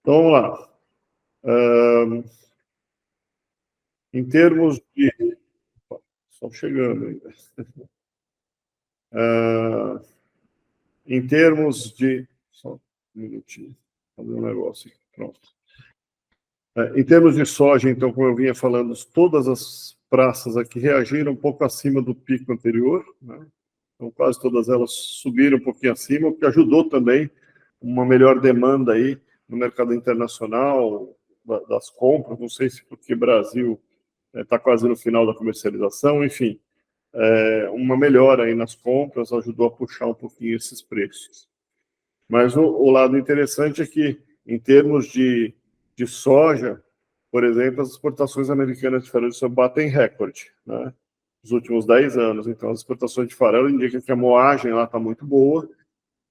Então, vamos lá. Em termos de... Só chegando ainda. Em termos de... Só um minutinho. Fazer um negócio aqui. Pronto. Em termos de soja, então, como eu vinha falando, todas as praças aqui reagiram um pouco acima do pico anterior, né? Então, quase todas elas subiram um pouquinho acima, o que ajudou também uma melhor demanda aí no mercado internacional das compras. Não sei se porque o Brasil está quase no final da comercialização, enfim, uma melhora aí nas compras ajudou a puxar um pouquinho esses preços. Mas o lado interessante é que, em termos de soja, por exemplo, as exportações americanas de farelo de soja batem recorde, né? Nos últimos 10 anos. Então, as exportações de farelo indicam que a moagem lá está muito boa.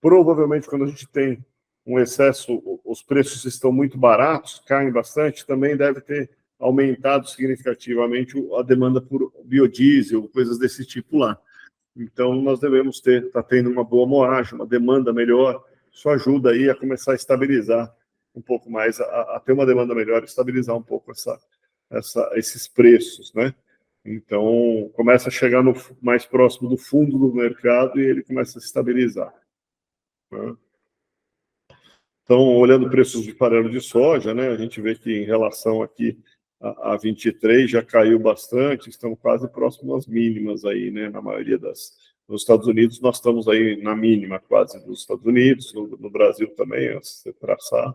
Provavelmente, quando a gente tem um excesso, os preços estão muito baratos, caem bastante, também deve ter aumentado significativamente a demanda por biodiesel, coisas desse tipo lá. Então, nós devemos estar tendo uma boa moagem, uma demanda melhor. Isso ajuda aí a começar a estabilizar um pouco mais, a ter uma demanda melhor, estabilizar um pouco esses preços, né? Então, começa a chegar mais próximo do fundo do mercado e ele começa a se estabilizar, né? Então, olhando preços de farelo de soja, né, a gente vê que em relação aqui a 23 já caiu bastante, estamos quase próximo às mínimas aí, né, na maioria nos Estados Unidos nós estamos aí na mínima quase dos Estados Unidos, no Brasil também, se traçar,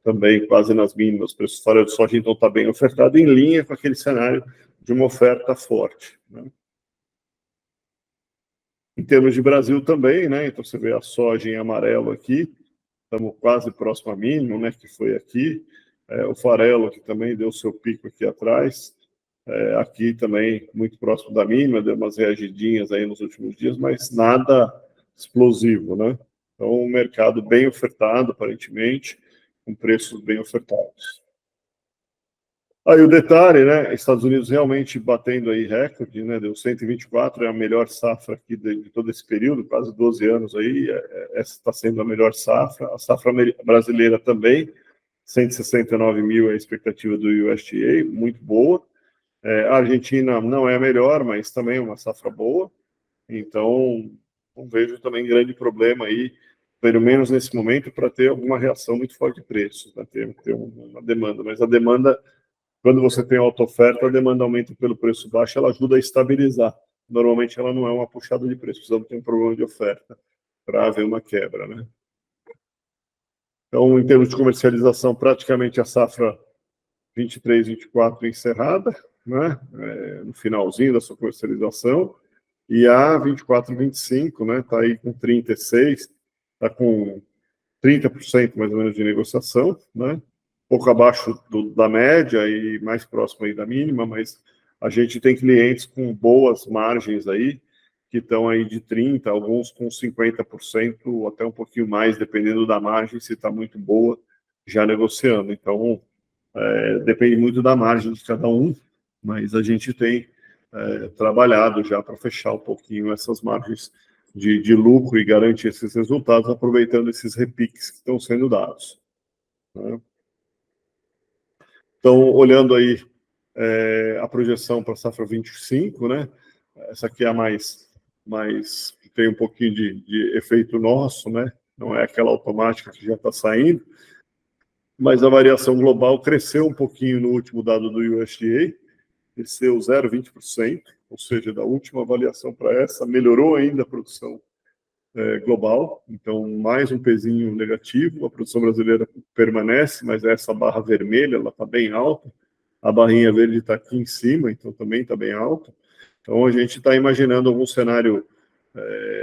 também quase nas mínimas. O preço do farelo de soja então está bem ofertado, em linha com aquele cenário de uma oferta forte, né? Em termos de Brasil também, né, então você vê a soja em amarelo aqui, estamos quase próximo a mínimo, né, que foi aqui. O farelo, que também deu seu pico aqui atrás, aqui também muito próximo da mínima, deu umas reagidinhas aí nos últimos dias, mas nada explosivo, né? Então, um mercado bem ofertado, aparentemente, com preços bem ofertados. Aí o detalhe, né? Estados Unidos realmente batendo aí recorde, né? Deu 124, é a melhor safra aqui de todo esse período, quase 12 anos aí. Essa está sendo a melhor safra. A safra brasileira também, 169 mil é a expectativa do USDA, muito boa. A Argentina não é a melhor, mas também é uma safra boa. Então, não vejo também grande problema aí, pelo menos nesse momento, para ter alguma reação muito forte de preços, né? Ter uma demanda. Mas a demanda, quando você tem alta oferta, a demanda aumenta pelo preço baixo, ela ajuda a estabilizar. Normalmente ela não é uma puxada de preço, precisamos ter um problema de oferta para haver uma quebra, né? Então, em termos de comercialização, praticamente a safra 23, 24 encerrada, né? No finalzinho da sua comercialização, e a 24, 25, né? Está aí com 36, está com 30% mais ou menos de negociação, né? Pouco abaixo da média e mais próximo aí da mínima, mas a gente tem clientes com boas margens aí, que estão aí de 30%, alguns com 50%, ou até um pouquinho mais, dependendo da margem, se está muito boa, já negociando. Então, depende muito da margem de cada um, mas a gente tem trabalhado já para fechar um pouquinho essas margens de lucro e garantir esses resultados, aproveitando esses repiques que estão sendo dados, né? Então, olhando aí a projeção para a safra 25, né? Essa aqui é a mais que tem um pouquinho de efeito nosso, né? Não é aquela automática que já está saindo, mas a variação global cresceu um pouquinho no último dado do USDA, cresceu 0,20%, ou seja, da última avaliação para essa, melhorou ainda a produção global, então mais um pezinho negativo, a produção brasileira permanece, mas essa barra vermelha, ela está bem alta, a barrinha verde está aqui em cima, então também está bem alta. Então a gente está imaginando algum cenário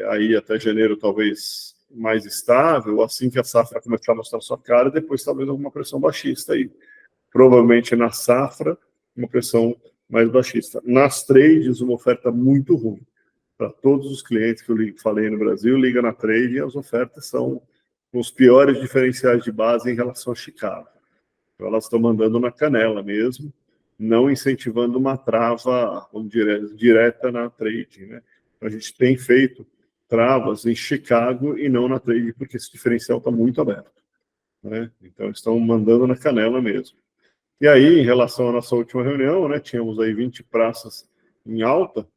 aí até janeiro talvez mais estável, assim que a safra começar a mostrar sua cara, depois talvez alguma pressão baixista aí. Provavelmente na safra, uma pressão mais baixista. Nas trades, uma oferta muito ruim. Para todos os clientes que eu falei no Brasil, liga na trade e as ofertas são os piores diferenciais de base em relação a Chicago. Então, elas estão mandando na canela mesmo, não incentivando uma trava, vamos dizer, direta na trade, né? A gente tem feito travas em Chicago e não na trade, porque esse diferencial está muito aberto. né? Então, estão mandando na canela mesmo. E aí, em relação à nossa última reunião, né, tínhamos aí 20 praças em alta,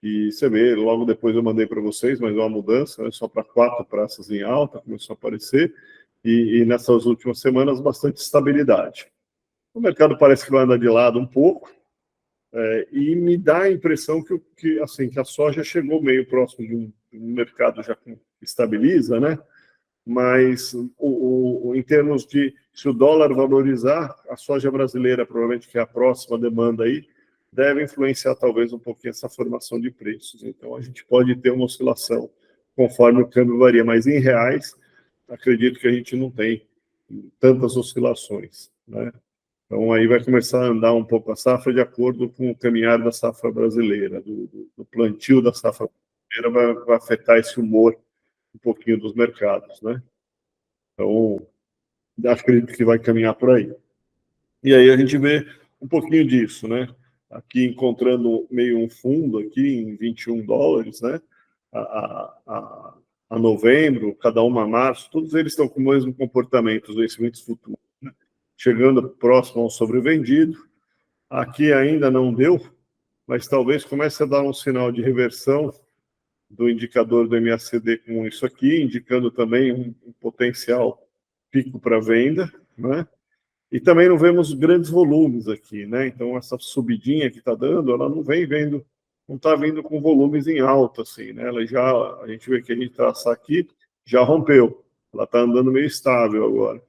e você vê, logo depois eu mandei para vocês, mas uma mudança, né, só para 4 praças em alta, começou a aparecer, e nessas últimas semanas, bastante estabilidade. O mercado parece que vai andar de lado um pouco, e me dá a impressão que a soja chegou meio próximo de um mercado já que estabiliza, né? Mas em termos de se o dólar valorizar, a soja brasileira, provavelmente que é a próxima demanda aí, deve influenciar talvez um pouquinho essa formação de preços. Então a gente pode ter uma oscilação conforme o câmbio varia, mas em reais, acredito que a gente não tem tantas oscilações, né? Então, aí vai começar a andar um pouco a safra de acordo com o caminhar da safra brasileira, do plantio da safra brasileira vai afetar esse humor um pouquinho dos mercados, né? Então, acredito que vai caminhar por aí. E aí a gente vê um pouquinho disso, né? Aqui encontrando meio um fundo aqui em 21 dólares, né? A novembro, cada uma a março, todos eles estão com o mesmo comportamento, os vencimentos futuros, né? Chegando próximo ao sobrevendido. Aqui ainda não deu, mas talvez comece a dar um sinal de reversão do indicador do MACD com isso aqui, indicando também um potencial pico para venda, né? E também não vemos grandes volumes aqui, né? Então essa subidinha que está dando, ela não vem vendo, não está vindo com volumes em alta, assim, né? Ela já, a gente vê que a gente traçar aqui, já rompeu, ela está andando meio estável agora.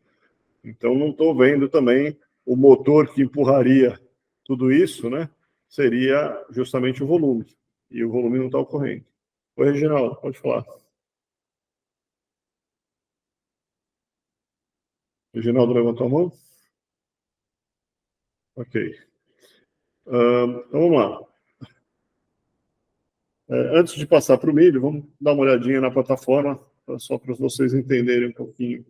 Então não estou vendo também o motor que empurraria tudo isso, né? Seria justamente o volume. E o volume não está ocorrendo. Oi, Reginaldo, pode falar. Reginaldo levantou a mão? Ok. Então vamos lá. Antes de passar para o milho, vamos dar uma olhadinha na plataforma, só para vocês entenderem um pouquinho o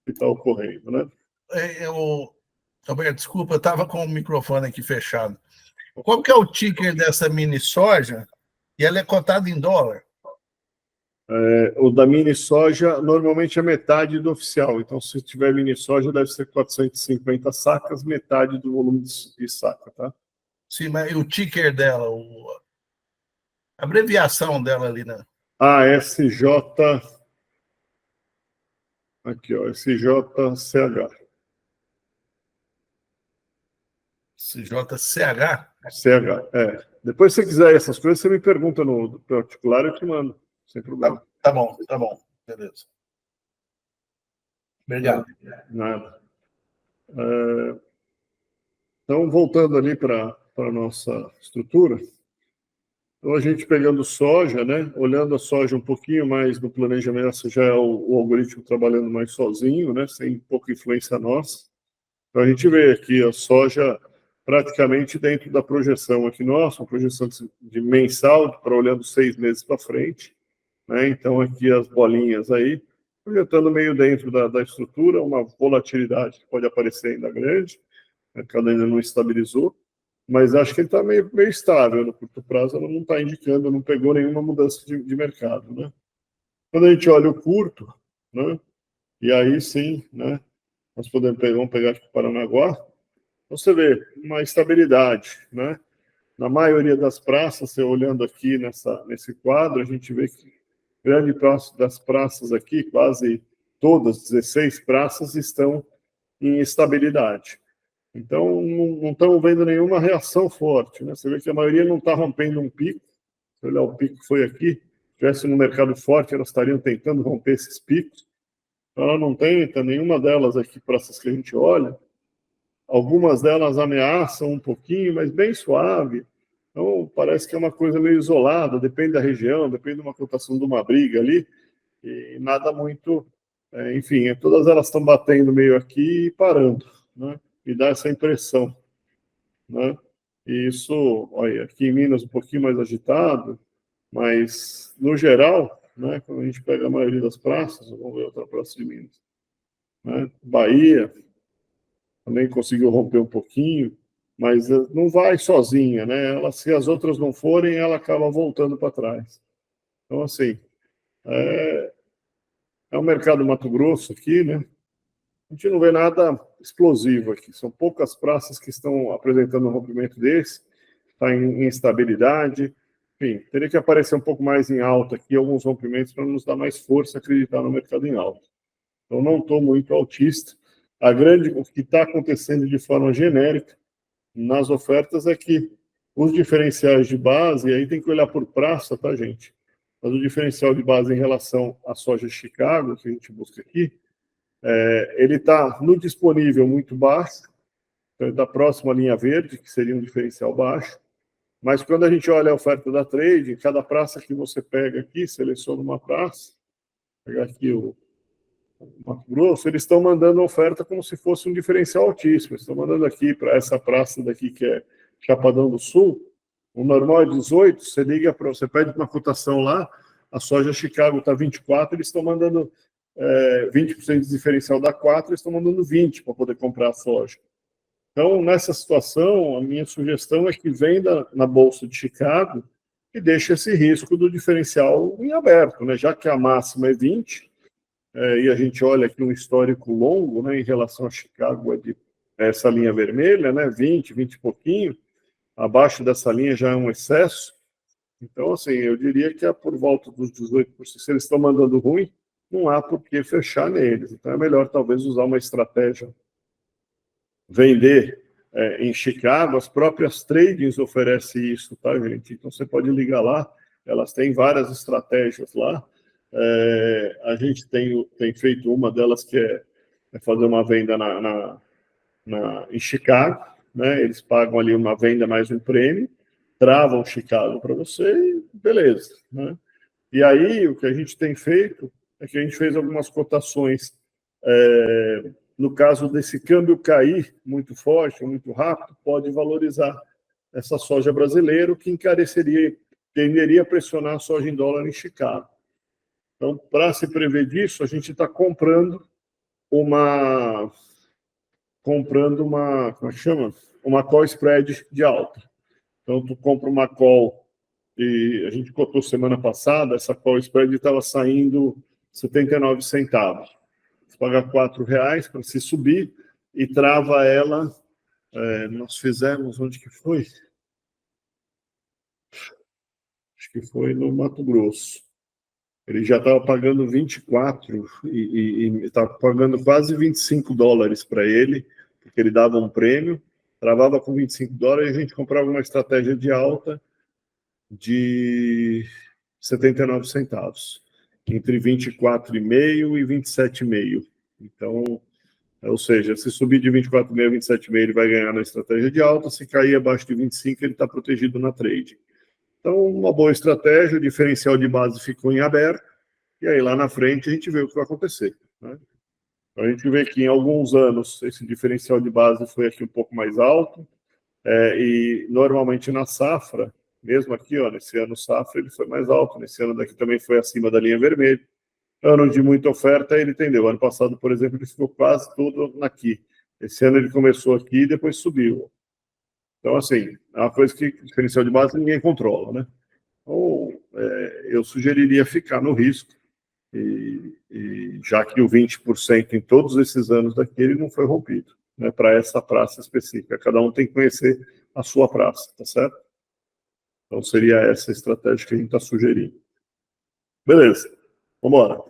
que está ocorrendo, né? Desculpa, eu estava com o microfone aqui fechado. Qual que é o ticker dessa mini soja? E ela é cotada em dólar? O da mini soja normalmente é metade do oficial. Então, se tiver mini soja, deve ser 450 sacas, metade do volume de saca, tá? Sim, mas e o ticker dela, a abreviação dela ali, né? SJ. Aqui, ó, SJCH. CJCH? CH, Depois, se você quiser essas coisas, você me pergunta no particular, eu te mando, sem problema. Tá bom, beleza. Obrigado. Nada. Então, voltando ali para a nossa estrutura, então a gente pegando soja, né, olhando a soja um pouquinho mais no planejamento, essa já é o algoritmo trabalhando mais sozinho, né, sem pouca influência nossa. Então, a gente vê aqui a soja praticamente dentro da projeção aqui nossa, uma projeção de mensal, para olhando 6 meses para frente, né? Então, aqui as bolinhas aí, projetando meio dentro da estrutura, uma volatilidade que pode aparecer ainda grande, o mercado ainda não estabilizou, mas acho que ele está meio estável. No curto prazo, ela não está indicando, não pegou nenhuma mudança de mercado, né? Quando a gente olha o curto, né? E aí sim, né? Nós vamos pegar aqui o Paranaguá, você vê uma estabilidade, né? Na maioria das praças, você olhando aqui nesse quadro, a gente vê que grande parte das praças aqui, quase todas, 16 praças, estão em estabilidade. Então, não estamos vendo nenhuma reação forte, né? Você vê que a maioria não está rompendo um pico. Se olhar o pico que foi aqui, se tivesse no mercado forte, elas estariam tentando romper esses picos. Ela não tenta, nenhuma delas aqui, praças que a gente olha. Algumas delas ameaçam um pouquinho, mas bem suave. Então, parece que é uma coisa meio isolada, depende da região, depende de uma cotação de uma briga ali, e nada muito. Enfim, todas elas estão batendo meio aqui e parando, né? Me dá essa impressão, né? E isso, olha, aqui em Minas um pouquinho mais agitado, mas no geral, né? Quando a gente pega a maioria das praças, vamos ver outra praça de Minas, né? Bahia também conseguiu romper um pouquinho, mas não vai sozinha, né? Ela, se as outras não forem, ela acaba voltando para trás. Então, assim, é um mercado Mato Grosso aqui, né? a gente não vê nada explosivo aqui. São poucas praças que estão apresentando um rompimento desse, está em instabilidade. Enfim, teria que aparecer um pouco mais em alta aqui, alguns rompimentos, para nos dar mais força a acreditar no mercado em alta. Então, não estou muito altista. O que está acontecendo de forma genérica nas ofertas é que os diferenciais de base, e aí tem que olhar por praça, tá, gente? Mas o diferencial de base em relação à soja Chicago, que a gente busca aqui, ele está no disponível muito baixo, então ele está próximo à linha verde, que seria um diferencial baixo, mas quando a gente olha a oferta da trade, cada praça que você pega aqui, seleciona uma praça, pegar aqui o Mato Grosso, eles estão mandando oferta como se fosse um diferencial altíssimo. Eles estão mandando aqui para essa praça daqui, que é Chapadão do Sul, o normal é 18, você liga para, você pede uma cotação lá, a soja Chicago está 24, eles estão mandando 20% de diferencial da 4, eles estão mandando 20 para poder comprar a soja. Então, nessa situação, a minha sugestão é que venda na Bolsa de Chicago e deixe esse risco do diferencial em aberto, né? Já que a máxima é 20, e a gente olha aqui um histórico longo, né, em relação a Chicago, essa linha vermelha, né, 20 e pouquinho, abaixo dessa linha já é um excesso. Então, assim, eu diria que é por volta dos 18%. Se eles estão mandando ruim, não há por que fechar neles. Então, é melhor talvez usar uma estratégia, vender em Chicago. As próprias tradings oferecem isso, tá, gente? Então, você pode ligar lá, elas têm várias estratégias lá. A gente tem feito uma delas que é fazer uma venda em Chicago, né? Eles pagam ali uma venda mais um prêmio, travam Chicago para você e beleza, né? E aí o que a gente tem feito é que a gente fez algumas cotações, no caso desse câmbio cair muito forte, muito rápido, pode valorizar essa soja brasileira, o que encareceria, tenderia a pressionar a soja em dólar em Chicago. Então, para se prever disso, a gente está comprando uma, como é que chama? Uma call spread de alta. Então, tu compra uma call, e a gente cotou semana passada, essa call spread estava saindo 79 centavos. Você paga R$4 para se subir e trava ela. Nós fizemos, onde que foi? Acho que foi no Mato Grosso. Ele já estava pagando 24 e estava pagando quase $25 para ele, porque ele dava um prêmio, travava com $25 e a gente comprava uma estratégia de alta de 79 centavos, entre 24,5 e 27,5. Então, ou seja, se subir de 24,5 a 27,5, ele vai ganhar na estratégia de alta, se cair abaixo de 25, ele está protegido na trade. Então, uma boa estratégia, o diferencial de base ficou em aberto, e aí lá na frente a gente vê o que vai acontecer, né? A gente vê que em alguns anos esse diferencial de base foi aqui um pouco mais alto, e normalmente na safra, mesmo aqui, ó, nesse ano safra ele foi mais alto, nesse ano daqui também foi acima da linha vermelha. Ano de muita oferta ele tendeu. Ano passado, por exemplo, ele ficou quase todo aqui. Esse ano ele começou aqui e depois subiu. Então, assim, é uma coisa que o diferencial de base ninguém controla, né? Então, eu sugeriria ficar no risco, e já que o 20% em todos esses anos daquele não foi rompido, né, para essa praça específica. Cada um tem que conhecer a sua praça, tá certo? Então, seria essa a estratégia que a gente está sugerindo. Beleza, vamos embora.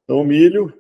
Então, o milho,